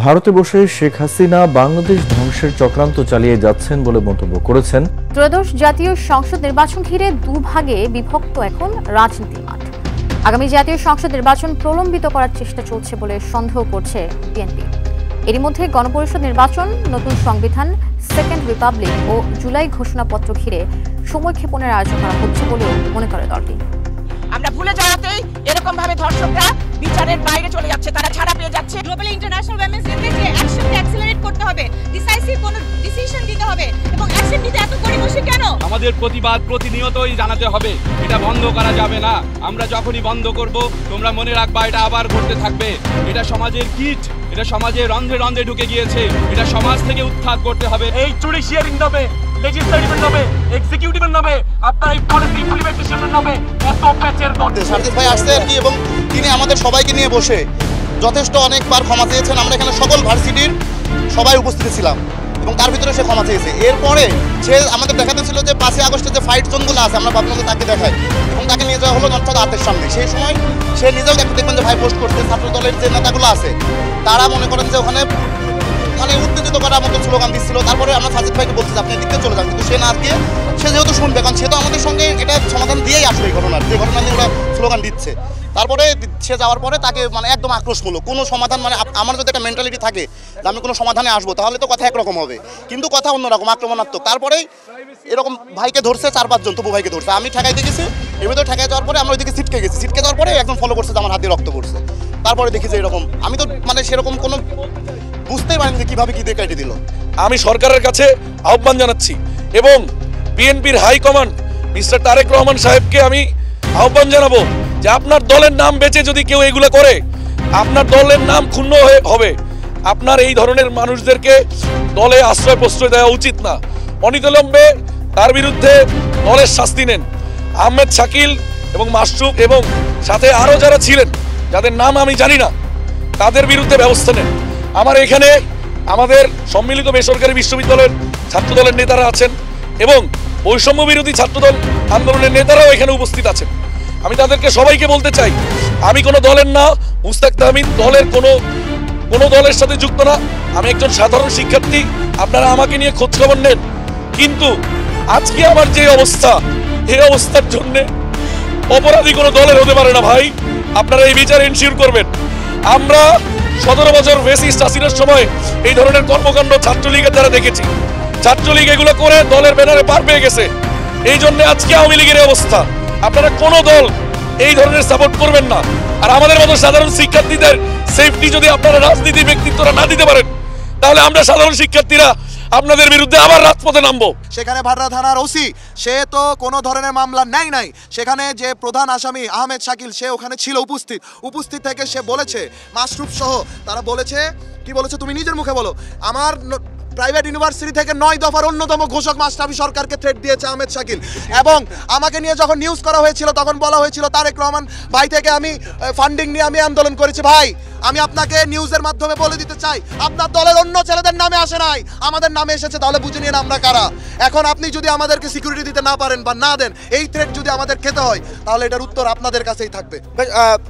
ভারতে বসে শেখ হাসিনা বাংলাদেশ ধ্বংসের চক্রান্ত চালিয়ে যাচ্ছেন বলে মন্তব্য করেছেন। ত্রয়োদশ জাতীয় সংসদ নির্বাচন ঘিরে দুভাগে বিভক্ত এখন রাজনীতির মাঠ। আগামী জাতীয় সংসদ নির্বাচন প্রলম্বিত করার চেষ্টা চলছে বলে সন্দেহ করছে বিএনপি। এরই মধ্যে গণপরিষদ নির্বাচন, নতুন সংবিধান, সেকেন্ড রিপাবলিক ও জুলাই ঘোষণাপত্র ঘিরে সময়ক্ষেপণের আয়োজন করা হচ্ছে বলেও মনে করে দলটি। আমরা ভুলে যাওয়াতেই এরকম ভাবে ধর্ষকরা বিচারের বাইরে চলে যাচ্ছে, তারা ছাড়া পেয়ে যাচ্ছে। গ্লোবাল ইন্টারন্যাশনাল উইমেন্স ডেতে যে অ্যাকশনকে অ্যাক্সেলারেট করতে হবে, ডিসাইসিভ কোনো ডিসিশন দিতে হবে এবং অ্যাকশন নিতে এত গড়িমসি কেন? আমাদের প্রতিবাদ প্রতিনিয়তই জানাতে হবে, এটা বন্ধ করা যাবে না। আমরা যখনই বন্ধ করব, তোমরা মনে রাখবা এটা আবার ঘটতে থাকবে। এটা সমাজের কীট, এটা সমাজের রন্ধ্রে রন্ধ্রে ঢুকে গিয়েছে, এটা সমাজ থেকে উত্থান করতে হবে। এই জুডিশিয়ারিং নামে, লেজিসলেটিভের নামে, এক্সিকিউটিভের নামে, আপনার এই পলিসি ইমপ্লিমেন্টেশনের নামে এত প্যাচের দরকার। সার্জিস ভাই আসছে আর কি, এবং তিনি আমাদের সবাইকে নিয়ে বসে যথেষ্ট অনেকবার ক্ষমা চেয়েছেন। আমরা এখানে সকল ভার্সিটির সবাই উপস্থিত ছিলাম এবং তার ভিতরে সে ক্ষমা চেয়েছে। এরপরে সে আমাদের দেখাতে ছিল যে 5ই আগস্টে যে ফাইট জোনগুলো আছে, আমরা ভাবলাম যে তাকে দেখাই এবং তাকে নিয়ে যাওয়া হলো নর্থ আতের সামনে। সেই সময় সে নিজেও দেখবেন যে ভাই পোস্ট করতে ছাত্র দলের যে নেতাগুলো আছে তারা মনে করেন যে ওখানে মানে উত্তেজিত করার মতো স্লোগান দিচ্ছিল। তারপরে আমরা সাজিদ ভাইকে বলছি যে আপনি দিকতে চলে যান, কিন্তু সে না দিয়ে সে যেহেতু শুনবে, কারণ সে তো আমাদের সঙ্গে এটা সমাধান দিয়েই আসবে এই ঘটনার, যে ঘটনা নিয়ে ওরা স্লোগান দিচ্ছে। তারপরে সে যাওয়ার পরে তাকে মানে একদম আক্রোশমূলক কোনো সমাধান, মানে আমার যদি একটা মেন্টালিটি থাকে যে আমি কোনো সমাধানে আসবো তাহলে তো কথা একরকম হবে, কিন্তু কথা অন্যরকম, আক্রমণাত্মক। তারপরেই এরকম ভাইকে ধরছে 4-5 জন, তবু ভাইকে ধরছে। আমি ঠেকাইতে গেছি, এর ভিতরে ঠেকাই যাওয়ার পরে আমরা ওইদিকে ছিটকে গেছি। ছিটকে যাওয়ার পরে একদম ফলো করছে যে আমার হাতে রক্ত পড়ছে। তারপরে দেখি যে এরকম, আমি তো মানে সেরকম কোনো বুঝতেই পারিনি যে কীভাবে কী দিয়ে কেটে দিল। আমি সরকারের কাছে আহ্বান জানাচ্ছি এবং বিএনপির হাইকমান্ড মিস্টার তারেক রহমান সাহেবকে আমি আহ্বান জানাবো যে আপনার দলের নাম বেচে যদি কেউ এগুলো করে, আপনার দলের নাম ক্ষুণ্ণ হবে। আপনার এই ধরনের মানুষদেরকে দলে আশ্রয় প্রশ্রয় দেওয়া উচিত না। অনিতলম্বে তার বিরুদ্ধে দলের শাস্তি নেন। আহমেদ শাকিল এবং মাসরুফ এবং সাথে আরও যারা ছিলেন, যাদের নাম আমি জানি না, তাদের বিরুদ্ধে ব্যবস্থা নেন। আমার এখানে আমাদের সম্মিলিত বেসরকারি বিশ্ববিদ্যালয়ের ছাত্রদলের নেতারা আছেন এবং বৈষম্য বিরোধী ছাত্রদল আন্দোলনের নেতারাও এখানে উপস্থিত আছেন। আমি তাদেরকে সবাইকে বলতে চাই, আমি কোনো দলের না, মুস্তাক তাহমিদ দলের কোনো দলের সাথে যুক্ত না। আমি একজন সাধারণ শিক্ষার্থী, আপনারা আমাকে নিয়ে খোঁজখবর নেন। কিন্তু আজকে আমার যে অবস্থা, এই অবস্থার জন্যে অপরাধী কোনো দলের হতে পারে না ভাই। আপনারা এই বিচার এনশিওর করবেন। আমরা 17 বছর ফ্যাসিস্ট হাসিনার সময় এই ধরনের কর্মকাণ্ড ছাত্রলীগের দ্বারা দেখেছি। ছাত্রলীগ এগুলো করে দলের ব্যানারে পার পেয়ে গেছে। এই জন্য আজকে আওয়ামী লীগের অবস্থা। আপনারা কোনো দল এই ধরনের সাপোর্ট করবেন না। আর আমাদের মতো সাধারণ শিক্ষার্থীদের সেফটি যদি আপনারা রাজনীতি ব্যক্তিত্বরা না দিতে পারেন, তাহলে আমরা সাধারণ শিক্ষার্থীরা আপনাদের বিরুদ্ধে আবার রাজপথে নামবো। সেখানে ভাটরা থানার ওসি সে তো কোনো ধরনের মামলা নেয় নাই। সেখানে যে প্রধান আসামি আহমেদ শাকিল সে ওখানে ছিল উপস্থিত থেকে সে বলেছে, মাসরুফ সহ তারা বলেছে, কি বলেছে তুমি নিজের মুখে বলো, আমার প্রাইভেট ইউনিভার্সিটি থেকে 9 দফার অন্যতম ঘোষক মাশরাফি সরকারকে থ্রেট দিয়েছে আহমেদ শাকিল। এবং আমাকে নিয়ে যখন নিউজ করা হয়েছিল তখন বলা হয়েছিল তারেক রহমান ভাই থেকে আমি ফান্ডিং নিয়ে আমি আন্দোলন করেছি। ভাই আমি আপনাকে নিউজের মাধ্যমে বলে দিতে চাই, আপনার দলের অন্য ছেলেদের নামে আসে নাই, আমাদের নামে এসেছে। তাহলে বুঝে নিন আমরা কারা। এখন আপনি যদি আমাদেরকে সিকিউরিটি দিতে না পারেন বা না দেন, এই থ্রেট যদি আমাদের খেতে হয়, তাহলে এটার উত্তর আপনাদের কাছেই থাকবে।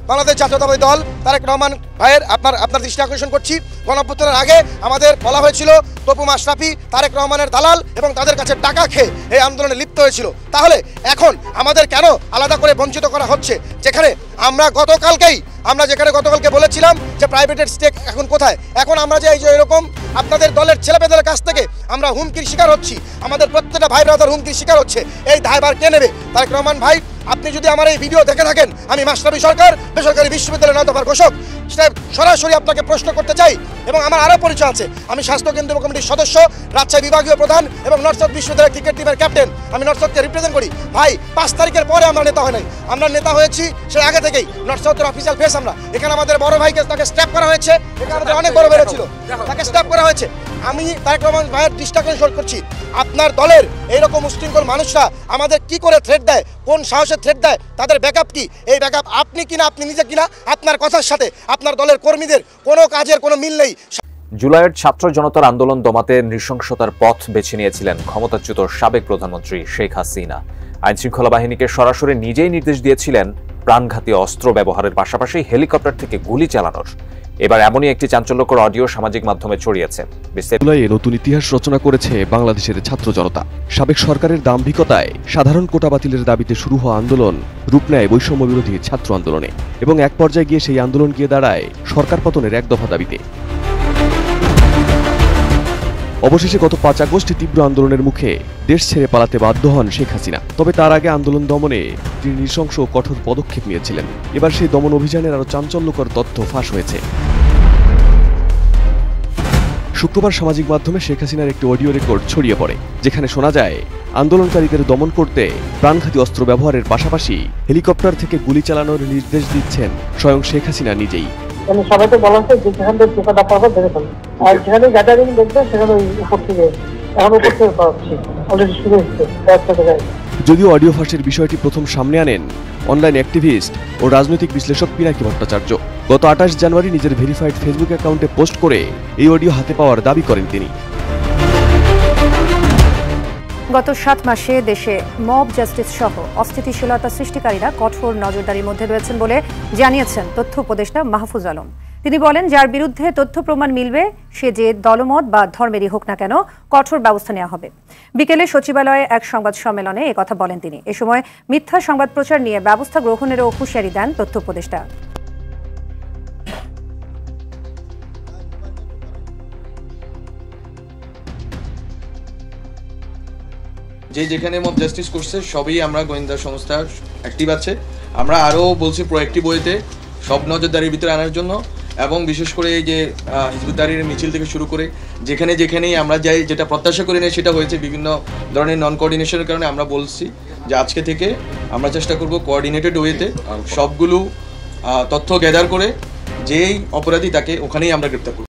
বাংলাদেশ জাতীয়তাবাদী দল তারেক রহমান ভাইয়ের আপনার দৃষ্টি আকর্ষণ করছি, গণঅভ্যুত্থানের আগে আমাদের বলা হয়েছিল তপু মাশরাফি তারেক রহমানের দালাল এবং তাদের কাছে টাকা খেয়ে এই আন্দোলনে লিপ্ত হয়েছিল। তাহলে এখন আমাদের কেন আলাদা করে বঞ্চিত করা হচ্ছে? যেখানে আমরা গতকালকে বলেছিলাম যে প্রাইভেটের স্টেক এখন কোথায়, এখন আমরা যে এই যে এরকম আপনাদের দলের ছেলেমেয়েদের কাছ থেকে আমরা হুমকির শিকার হচ্ছি, আমাদের প্রত্যেকটা ভাই ব্রাদার হুমকির শিকার হচ্ছে। এই দায়ভার কে নেবে? তারেক রহমান ভাই, আপনি যদি আমার এই ভিডিও দেখে থাকেন, আমি মাশরাফি সরকার বেসরকারি বিশ্ববিদ্যালয়ের 9 দফার ঘোষক, সেটা সরাসরি আপনাকে প্রশ্ন করতে চাই। এবং আমার আরও পরিচয় আছে, আমি স্বাস্থ্য কেন্দ্র কমিটির সদস্য, রাজশাহী বিভাগীয় প্রধান এবং নর্থ সাউথ বিশ্ববিদ্যালয়ের ক্রিকেট টিমের ক্যাপ্টেন। আমি নর্থ সাউথকে রিপ্রেজেন্ট করি। ভাই 5 তারিখের পরে আমরা নেতা হয় নাই, আমরা নেতা হয়েছি সে আগে থেকেই। নর্থ সাউথের অফিসিয়াল ফেস আমরা। এখানে আমাদের বড় ভাইকে তাকে স্ট্যাপ করা হয়েছে, এখানে আমাদের অনেক বড় বেড়েছিল, তাকে স্ট্যাপ করা হয়েছে। আমি তারেক রহমান ভাইয়ের দৃষ্টি আকর্ষণ করছি, আপনার দলের এইরকম উশৃঙ্খল মানুষরা আমাদের কি করে থ্রেট দেয়, কোন সাহসে থ্রেট দেয়, তাদের ব্যাকআপ কি? এই ব্যাকআপ আপনি কিনা, আপনি নিজে কিনা, আপনার কথার সাথে আপনার দলের কর্মীদের কোনো কাজের কোনো মিল নেই। জুলাইয়ের ছাত্র জনতার আন্দোলন দমাতে নৃশংসতার পথ বেছে নিয়েছিলেন ক্ষমতাচ্যুত সাবেক প্রধানমন্ত্রী শেখ হাসিনা। আইনশৃঙ্খলা বাহিনীকে সরাসরি নিজেই নির্দেশ দিয়েছিলেন প্রাণঘাতী অস্ত্র ব্যবহারের পাশাপাশি হেলিকপ্টার থেকে গুলি চালানোর। এবার এমনই একটি চাঞ্চল্যকর অডিও সামাজিক মাধ্যমে ছড়িয়েছে। জুলাইয়ে নতুন ইতিহাস রচনা করেছে বাংলাদেশের ছাত্র জনতা। সাবেক সরকারের দাম্ভিকতায় সাধারণ কোটা বাতিলের দাবিতে শুরু হওয়া আন্দোলন রূপ নেয় বৈষম্য বিরোধী ছাত্র আন্দোলনে এবং এক পর্যায়ে গিয়ে সেই আন্দোলন গিয়ে দাঁড়ায় সরকার পতনের এক দফা দাবিতে। অবশেষে গত 5 আগস্ট তীব্র আন্দোলনের মুখে দেশ ছেড়ে পালাতে বাধ্য হন শেখ হাসিনা। তবে তার আগে আন্দোলন দমনে তিনি নৃশংস ও কঠোর পদক্ষেপ নিয়েছিলেন। এবার সেই দমন অভিযানের আরও চাঞ্চল্যকর তথ্য ফাঁস হয়েছে। শুক্রবার সামাজিক মাধ্যমে শেখ হাসিনার একটি অডিও রেকর্ড ছড়িয়ে পড়ে, যেখানে শোনা যায় আন্দোলনকারীদের দমন করতে প্রাণঘাতী অস্ত্র ব্যবহারের পাশাপাশি হেলিকপ্টার থেকে গুলি চালানোর নির্দেশ দিচ্ছেন স্বয়ং শেখ হাসিনা নিজেই। সবাইকে বলা হচ্ছে যে যেখান থেকে টোকাটা পাবো দেখে ফেলবে, আর যেখানে গ্যাদারিং দেখবে সেখানে ওই উপর থেকে এখন উপর থেকে পাচ্ছি অলরেডি শুরু হচ্ছে। যদিও অডিও ফাঁসের বিষয়টি প্রথম সামনে আনেন অনলাইন অ্যাক্টিভিস্ট ও রাজনৈতিক বিশ্লেষক পিনাকি ভট্টাচার্য। গত 28 জানুয়ারি নিজের ভেরিফাইড ফেসবুক অ্যাকাউন্টে পোস্ট করে এই অডিও হাতে পাওয়ার দাবি করেন তিনি। গত 7 মাসে দেশে মব জাস্টিস সহ অস্থিতিশীলতা সৃষ্টিকারীরা কঠোর নজরদারির মধ্যে রয়েছেন বলে জানিয়েছেন তথ্য উপদেষ্টা মাহফুজ আলম। তিনি বলেন, যার বিরুদ্ধে তথ্য প্রমাণ মিলবে সে যে দলমত বা ধর্মেরই হোক না কেন কঠোর ব্যবস্থা নেওয়া হবে। বিকেলে সচিবালয়ে এক সংবাদ সম্মেলনে একথা বলেন তিনি। এ সময় মিথ্যা সংবাদ প্রচার নিয়ে ব্যবস্থা গ্রহণেরও হুঁশিয়ারি দেন তথ্য উপদেষ্টা। যে যেখানে মব জাস্টিস করছে সবই আমরা গোয়েন্দা সংস্থার অ্যাক্টিভ আছে। আমরা আরও বলছি প্রোঅ্যাক্টিভ ওয়েতে সব নজরদারির ভিতরে আনার জন্য, এবং বিশেষ করে এই যে হিজবুত তাহরীরের মিছিল থেকে শুরু করে যেখানেই আমরা যাই, যেটা প্রত্যাশা করি না সেটা হয়েছে বিভিন্ন ধরনের নন কোঅর্ডিনেশনের কারণে। আমরা বলছি যে আজকে থেকে আমরা চেষ্টা করব কোঅর্ডিনেটেড ওয়েতে সবগুলো তথ্য গ্যাদার করে যেই অপরাধী তাকে ওখানেই আমরা গ্রেপ্তার করব।